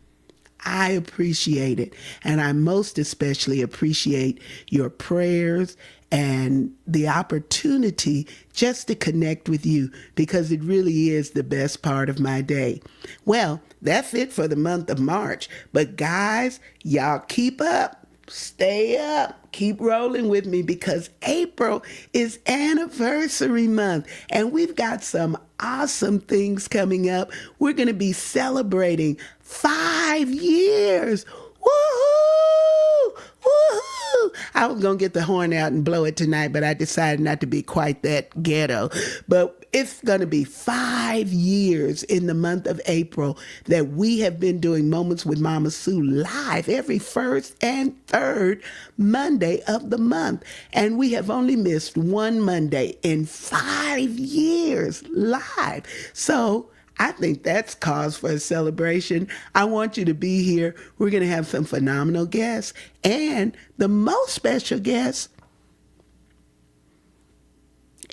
Speaker 1: I appreciate it. And I most especially appreciate your prayers and the opportunity just to connect with you, because it really is the best part of my day. Well, that's it for the month of March. But guys, y'all keep up. Stay up. Keep rolling with me, because April is anniversary month and we've got some awesome things coming up. We're going to be celebrating 5 years. Woohoo! Woohoo! I was going to get the horn out and blow it tonight, but I decided not to be quite that ghetto. But it's going to be 5 years in the month of April that we have been doing Moments with Mama Sue live every first and third Monday of the month. And we have only missed one Monday in 5 years live. So I think that's cause for a celebration. I want you to be here. We're going to have some phenomenal guests. And the most special guest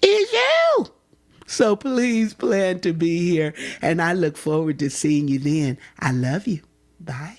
Speaker 1: is you. So please plan to be here. And I look forward to seeing you then. I love you. Bye.